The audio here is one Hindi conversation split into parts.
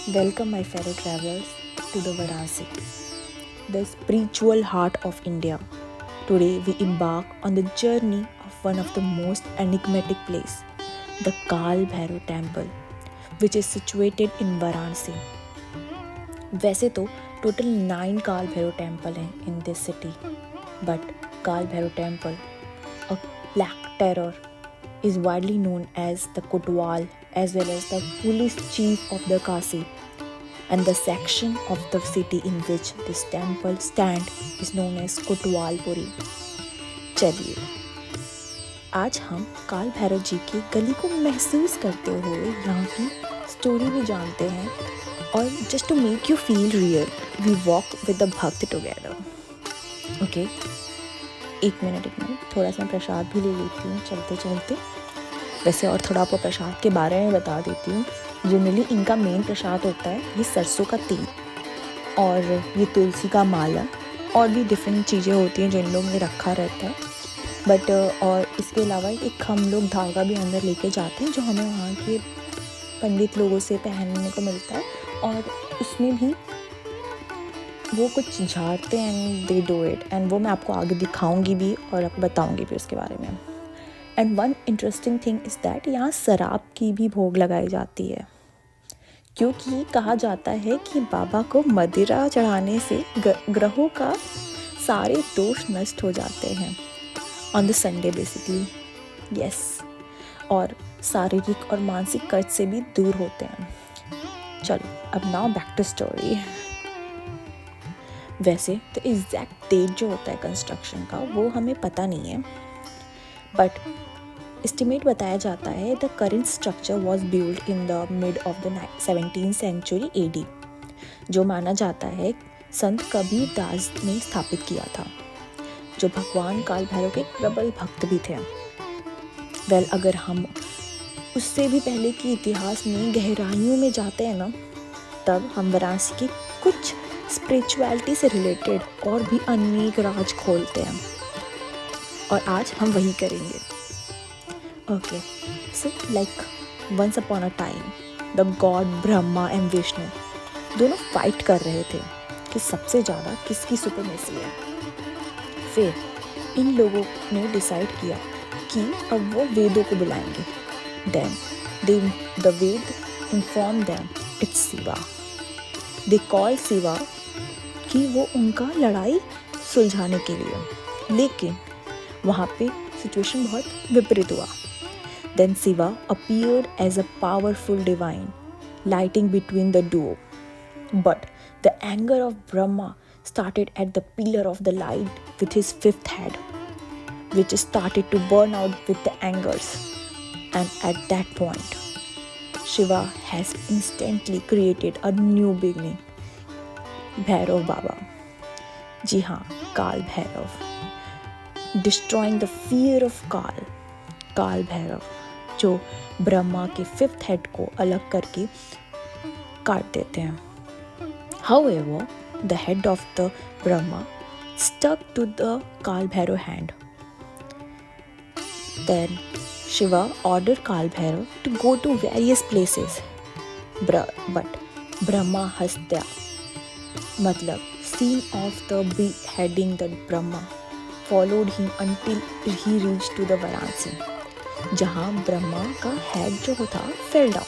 Welcome, my fellow travelers, to the Varanasi, the spiritual heart of India. Today, we embark on the journey of one of the most enigmatic places, the Kal Bhairav Temple, which is situated in Varanasi. वैसे तो टोटल 9 काल भैरव टेम्पल हैं इन दिस सिटी, बट काल Bhairav temple, a black terror, is widely known as the Kotwal as well as the police chief of the Kasi, and the section of the city in which this temple stand is known as Kotwalpuri. चलिए आज हम काल भैरव जी की गली को महसूस करते हुए यहाँ की स्टोरी भी जानते हैं, और just to make you feel real we walk with the bhakt together. Okay, एक मिनट थोड़ा सा प्रसाद भी ले लेती हूँ चलते चलते. वैसे और थोड़ा आपको प्रसाद के बारे में बता देती हूँ. जनरली इनका मेन प्रसाद होता है ये सरसों का तेल और ये तुलसी का माला, और भी डिफरेंट चीज़ें होती हैं जो इन लोग में रखा रहता है. बट और इसके अलावा एक हम लोग धागा भी अंदर लेके जाते हैं जो हमें वहाँ के पंडित लोगों से पहनने को मिलता है, और उसमें भी वो कुछ झाड़ते हैं and they do it, and वो मैं आपको आगे दिखाऊंगी भी और आपको बताऊंगी भी उसके बारे में. And one interesting thing is that यहाँ शराब की भी भोग लगाई जाती है, क्योंकि कहा जाता है कि बाबा को मदिरा चढ़ाने से ग्रहों का सारे दोष नष्ट हो जाते हैं on the Sunday basically. Yes, और शारीरिक और मानसिक कर्ज से भी दूर होते हैं. चलो अब नाउ बैक टू स्टोरी. वैसे तो एग्जैक्ट डेट जो होता है कंस्ट्रक्शन का वो हमें पता नहीं है, बट एस्टिमेट बताया जाता है the current structure was build in the mid of the 17th century AD, जो माना जाता है संत कबीर दास ने स्थापित किया था, जो भगवान काल भैरव के प्रबल भक्त भी थे. वेल, अगर हम उससे भी पहले के इतिहास में गहराइयों में जाते हैं ना, तब हम वाराणसी की कुछ स्पिरिचुअलिटी से रिलेटेड और भी अनेक राज खोलते हैं, और आज हम वही करेंगे. Okay, so like once upon a time the god Brahma and Vishnu दोनों फाइट कर रहे थे कि सबसे ज़्यादा किसकी सुपरमेसी है. फिर इन लोगों ने डिसाइड किया कि अब वो वेदों को बुलाएंगे. Then the Veda inform them it's Shiva. They call Shiva कि वो उनका लड़ाई सुलझाने के लिए, लेकिन वहाँ पे सिचुएशन बहुत विपरीत हुआ. Then Shiva appeared as a powerful divine lighting between the duo, but the anger of Brahma started at the pillar of the light with his 5th head, which started to burn out with the angers, and at that point Shiva has instantly created a new beginning, Bhairav Baba. जी हाँ, काल Bhairav, destroying the fear of काल भैरव, जो ब्रह्मा के 5th हेड को अलग करके काट देते हैं. However, the head of the Brahma stuck to the Kal Bhairav hand. Then Shiva ordered Kal Bhairav to go to various places, but Brahma Hastya, मतलब scene of the beheading the Brahma, followed him until he reached to the Varanasi, जहाँ ब्रह्मा का हेड जो था fell down.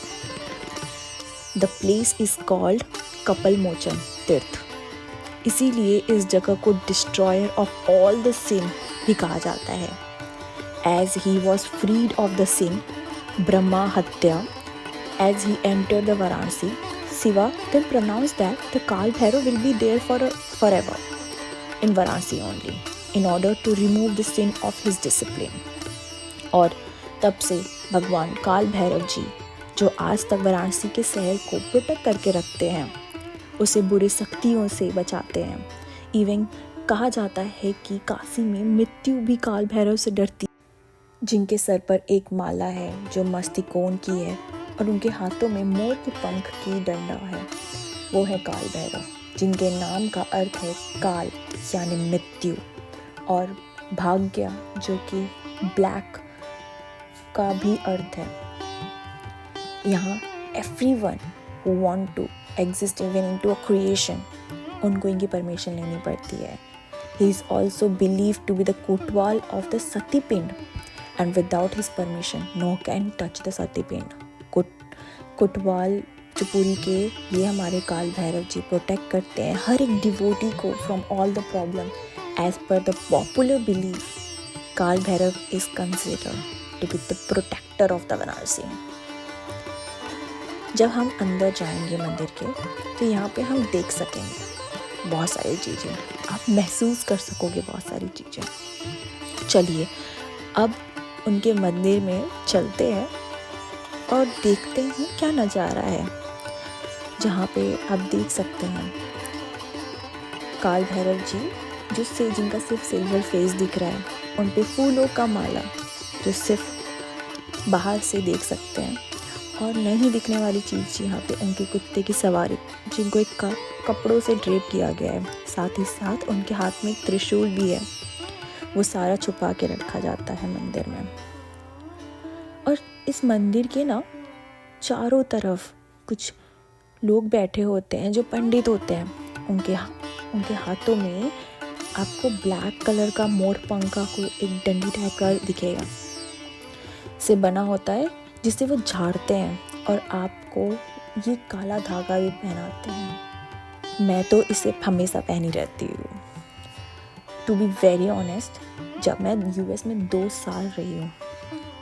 The place is called Kapal Mochan Tirth, इसीलिए इस जगह को destroyer of all the sin भी कहा जाता है. As he was freed of the sin Brahma hatya, as he enter the Varanasi, Shiva then pronounced that the Kal Bhairav will be there forever in Varanasi only, in order to remove the sin of his discipline. और तब से भगवान काल भैरव जी, जो आज तक वाराणसी के शहर को प्रोटेक्ट करके रखते हैं, उसे बुरी शक्तियों से बचाते हैं. इवन कहा जाता है कि काशी में मृत्यु भी काल भैरव से डरती, जिनके सर पर एक माला है जो मस्तिकोण की है, और उनके हाथों में मोर के पंख की डंडा है. वो है काल भैरव, जिनके नाम का अर्थ है काल यानी मृत्यु, और भाग्य जो कि ब्लैक का भी अर्थ है. यहाँ everyone who want to exist even into a creation, उनको इनकी परमिशन लेनी पड़ती है. He is also believed to be the Kotwal of the Sati Pind, and without his permission, no can touch the Sati Pind. Kotwal चुपुरी के ये हमारे काल भैरव जी प्रोटेक्ट करते हैं हर एक डिवोटी को from all the problem. As per the popular belief, Kaal Bhairav is considered to be the protector of the Varanasi. जब हम अंदर जाएंगे मंदिर के तो यहाँ पे हम देख सकेंगे बहुत सारी चीज़ें, आप महसूस कर सकोगे बहुत सारी चीज़ें. चलिए अब उनके मंदिर में चलते हैं और देखते हैं क्या नज़ारा है. जहाँ पे आप देख सकते हैं काल भैरव जी जिनका सिर्फ सिल्वर फेस दिख रहा है, उन पे फूलों का माला जो सिर्फ बाहर से देख सकते हैं. और नहीं दिखने वाली चीज़ यहाँ पे उनके कुत्ते की सवारी, जिनको एक कपड़ों से ड्रेप किया गया है. साथ ही साथ उनके हाथ में एक त्रिशूल भी है, वो सारा छुपा के रखा जाता है मंदिर में. और इस मंदिर के ना चारों तरफ कुछ लोग बैठे होते हैं जो पंडित होते हैं. उनके हाथों में आपको ब्लैक कलर का मोर पंख का कोई एक डंडी टाइप का दिखेगा, से बना होता है, जिसे वो झाड़ते हैं और आपको ये काला धागा भी पहनाते हैं. मैं तो इसे हमेशा पहनी रहती हूँ. टू बी वेरी ऑनेस्ट, जब मैं यूएस में 2 साल रही हूँ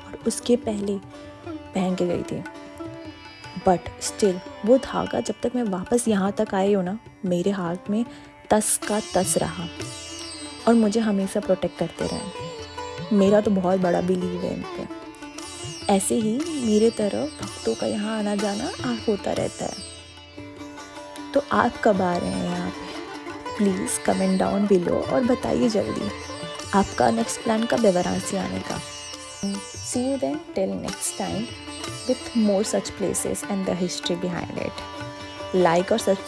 और उसके पहले पहन के गई थी, बट स्टिल वो धागा जब तक मैं वापस यहाँ तक आई हूँ ना, मेरे हाथ में तस का तस रहा और मुझे हमेशा प्रोटेक्ट करते रहे. मेरा तो बहुत बड़ा बिलीव है इन पे. ऐसे ही मेरे तरफ भक्तों का यहाँ आना जाना होता रहता है. तो आप कब आ रहे हैं यहाँ पे? प्लीज़ कमेंट डाउन बिलो और बताइए जल्दी आपका नेक्स्ट प्लान कब है वाराणसी आने का. See you then, till next time with more such places and the history behind it. Like और सब्सक्राइब